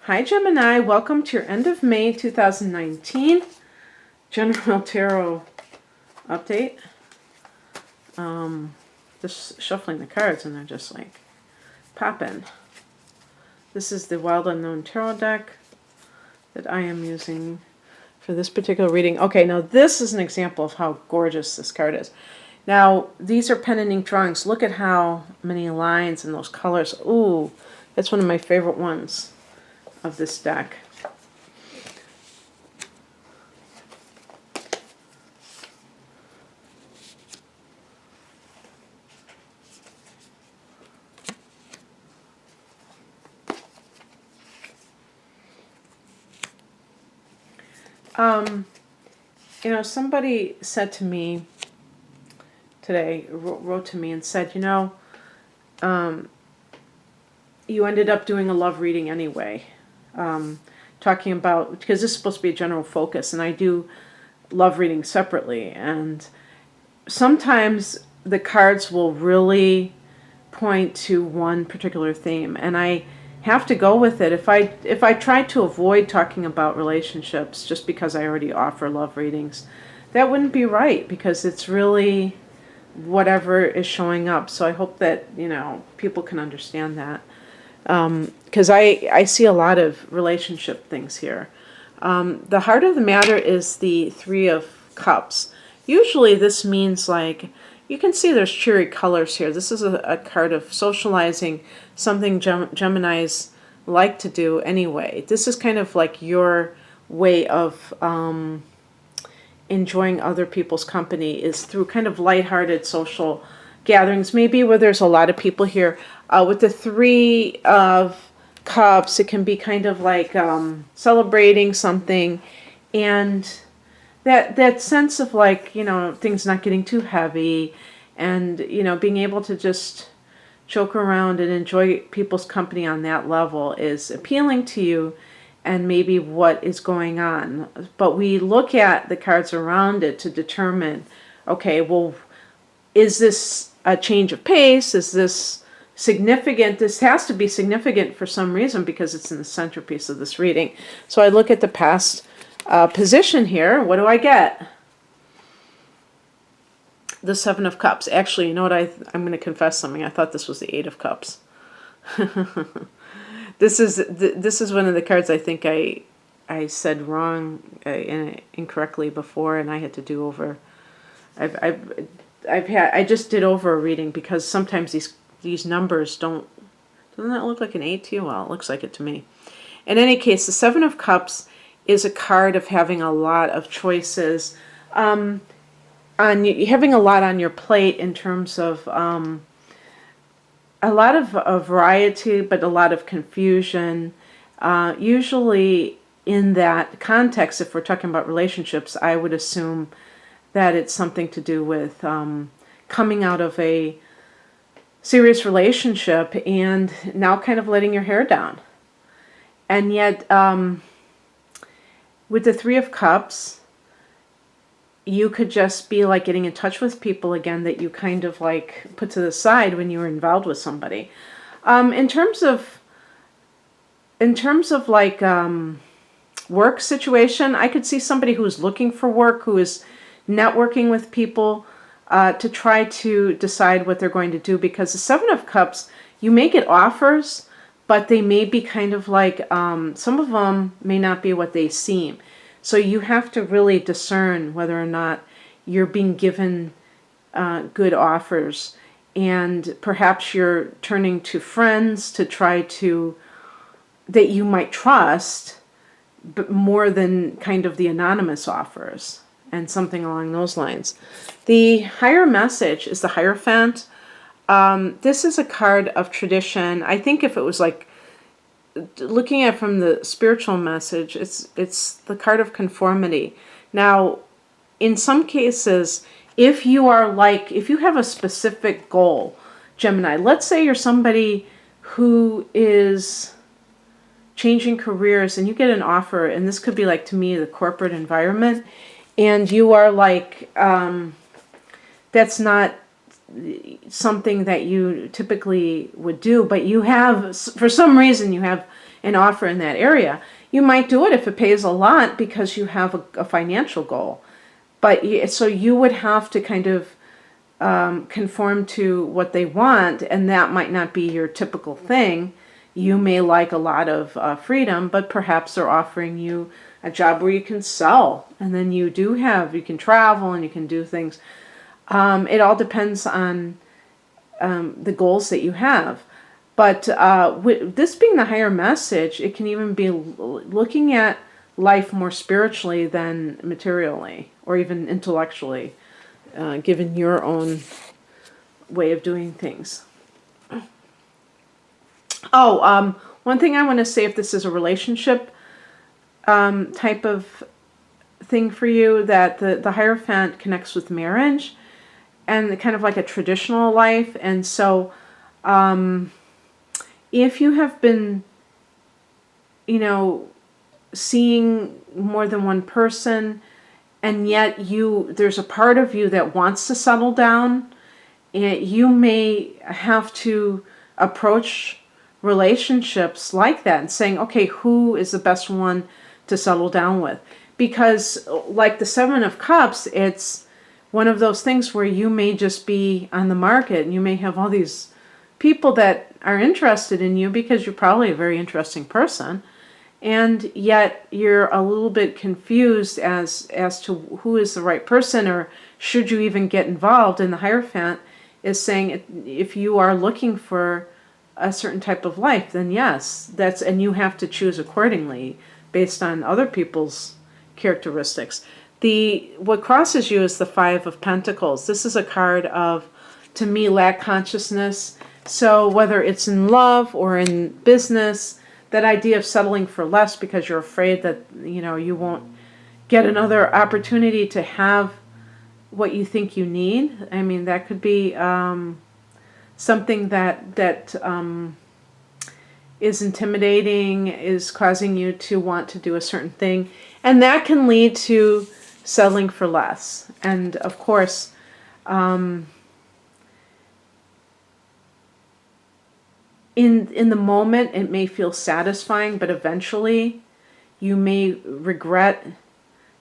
Hi Gemini, welcome to your end of May 2019 General Tarot update. Just shuffling the cards and they're just like popping. This is the Wild Unknown Tarot deck that I am using for this particular reading. Okay, now this is an example of how gorgeous this card is. Now, these are pen and ink drawings. Look at how many lines and those colors. Ooh, that's one of my favorite ones of this deck. Somebody said to me today, wrote to me and said, you ended up doing a love reading anyway. Talking about, because this is supposed to be a general focus, and I do love reading separately, and sometimes the cards will really point to one particular theme, and I have to go with it. If I try to avoid talking about relationships just because I already offer love readings, that wouldn't be right, because it's really whatever is showing up. So I hope that people can understand that, because I see a lot of relationship things here. The heart of the matter is the Three of Cups. Usually this means, like, you can see there's cheery colors here. This is a card of socializing, something Geminis like to do anyway. This is kind of like your way of enjoying other people's company, is through kind of lighthearted social gatherings, maybe where there's a lot of people here. With the Three of Cups, it can be kind of like celebrating something, and that sense of, like, things not getting too heavy, and being able to just joke around and enjoy people's company on that level is appealing to you, and maybe what is going on. But we look at the cards around it to determine, okay, well, is this a change of pace? Is this significant? This has to be significant for some reason, because it's in the centerpiece of this reading. So I look at the past position here. What do I get? The Seven of Cups. Actually, you know what? I'm going to confess something. I thought this was the Eight of Cups. This is one of the cards I think I said wrong, incorrectly before, and I had to do over. I just did over a reading, because sometimes these numbers don't. Doesn't that look like an 8 to you? Well, it looks like it to me. In any case, the Seven of Cups is a card of having a lot of choices, on having a lot on your plate in terms of a lot of variety, but a lot of confusion. Usually in that context, if we're talking about relationships, I would assume that it's something to do with coming out of a serious relationship and now kind of letting your hair down. And yet, with the Three of Cups, you could just be like getting in touch with people again that you kind of like put to the side when you were involved with somebody. In terms of like work situation, I could see somebody who's looking for work, who is networking with people to try to decide what they're going to do, because the Seven of Cups, you may get offers, but they may be kind of like, some of them may not be what they seem. So you have to really discern whether or not you're being given good offers. And perhaps you're turning to friends to try to, that you might trust, but more than kind of the anonymous offers, and something along those lines. The higher message is the Hierophant. This is a card of tradition. I think if it was like, looking at from the spiritual message, it's the card of conformity. Now, in some cases, if you have a specific goal, Gemini, let's say you're somebody who is changing careers and you get an offer, and this could be like, to me, the corporate environment, and you are like, that's not something that you typically would do, but you have, for some reason, you have an offer in that area. You might do it if it pays a lot because you have a financial goal. But so you would have to kind of conform to what they want, and that might not be your typical thing. You may like a lot of freedom, but perhaps they're offering you a job where you can sell, and then you can travel and you can do things. It all depends on the goals that you have. But with this being the higher message, it can even be looking at life more spiritually than materially or even intellectually, given your own way of doing things. Oh, one thing I want to say, if this is a relationship type of thing for you, that the Hierophant connects with marriage and kind of like a traditional life. And so if you have been, seeing more than one person, and yet there's a part of you that wants to settle down, you may have to approach relationships like that and saying, okay, who is the best one to settle down with? Because like the Seven of Cups, it's one of those things where you may just be on the market and you may have all these people that are interested in you because you're probably a very interesting person, and yet you're a little bit confused as to who is the right person, or should you even get involved. And the Hierophant is saying, if you are looking for a certain type of life, then yes, and you have to choose accordingly based on other people's characteristics. What crosses you is the Five of Pentacles. This is a card of, to me, lack consciousness. So whether it's in love or in business, that idea of settling for less because you're afraid that you won't get another opportunity to have what you think you need. I mean, that could be something that is intimidating, is causing you to want to do a certain thing, and that can lead to settling for less. And of course, in the moment it may feel satisfying, but eventually you may regret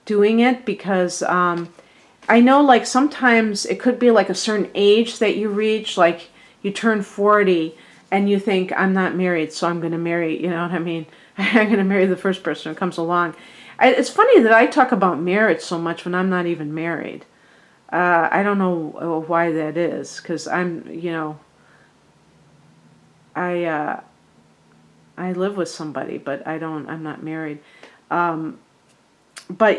doing it, because I know, like, sometimes it could be like a certain age that you reach, like you turn 40 and you think, I'm not married, so I'm going to marry, you know what I mean? I'm going to marry the first person who comes along. It's funny that I talk about marriage so much when I'm not even married. I don't know why that is, because I'm, I live with somebody, but I'm not married. But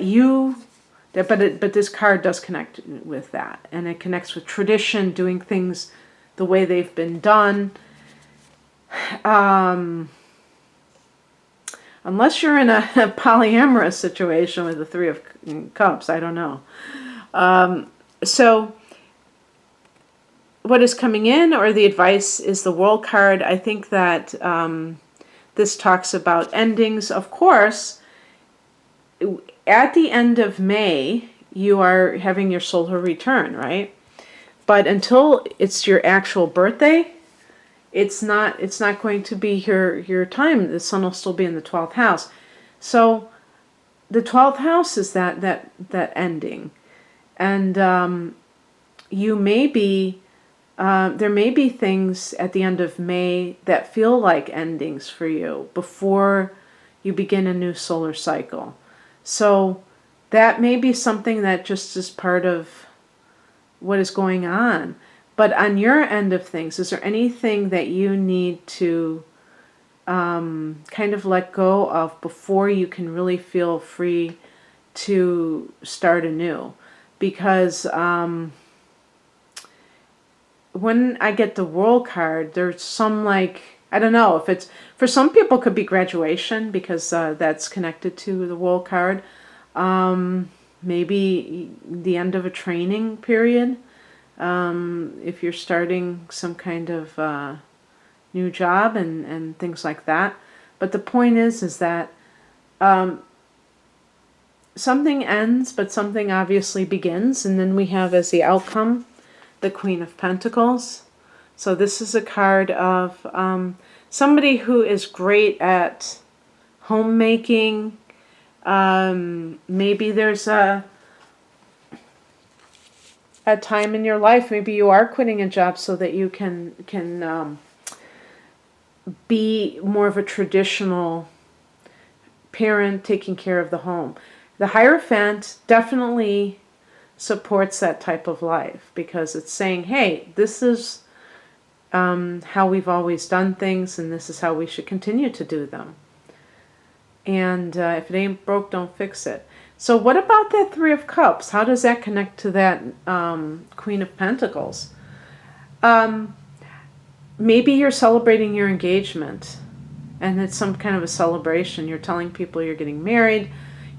this card does connect with that, and it connects with tradition, doing things the way they've been done. Unless you're in a polyamorous situation with the Three of Cups, I don't know. So what is coming in, or the advice, is the World card. I think that this talks about endings. Of course, at the end of May, you are having your solar return, right? But until it's your actual birthday, it's not going to be your time. The sun will still be in the 12th house. So the 12th house is that ending. And you may be, there may be things at the end of May that feel like endings for you before you begin a new solar cycle. So that may be something that just is part of what is going on. But on your end of things, is there anything that you need to kind of let go of before you can really feel free to start anew? Because when I get the World card, there's some, like, I don't know if it's, for some people it could be graduation, because that's connected to the World card. Maybe the end of a training period. If you're starting some kind of new job and things like that. But the point is that something ends, but something obviously begins, and then we have as the outcome the Queen of Pentacles. So this is a card of somebody who is great at homemaking. Maybe there's a time in your life, maybe you are quitting a job so that you can be more of a traditional parent taking care of the home. The Hierophant definitely supports that type of life because it's saying, hey, this is how we've always done things, and this is how we should continue to do them. And if it ain't broke, don't fix it. So what about that Three of Cups? How does that connect to that Queen of Pentacles? Maybe you're celebrating your engagement, and it's some kind of a celebration. You're telling people you're getting married.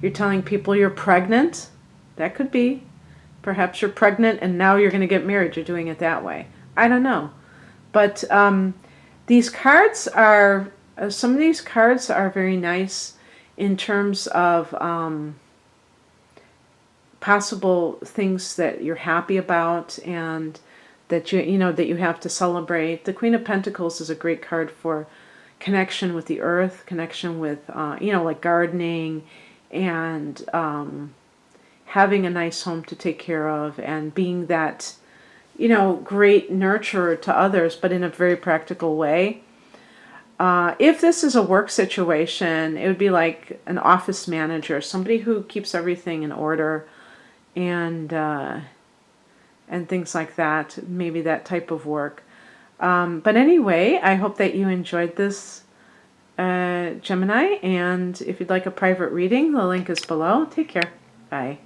You're telling people you're pregnant. That could be. Perhaps you're pregnant and now you're going to get married. You're doing it that way. I don't know. But these cards are, some of these cards are very nice in terms of possible things that you're happy about and that that you have to celebrate. The Queen of Pentacles is a great card for connection with the earth, connection with like gardening and having a nice home to take care of and being that great nurturer to others, but in a very practical way. If this is a work situation, it would be like an office manager, somebody who keeps everything in order and things like that, maybe that type of work. But anyway, I hope that you enjoyed this, Gemini, and if you'd like a private reading, the link is below. Take care. Bye.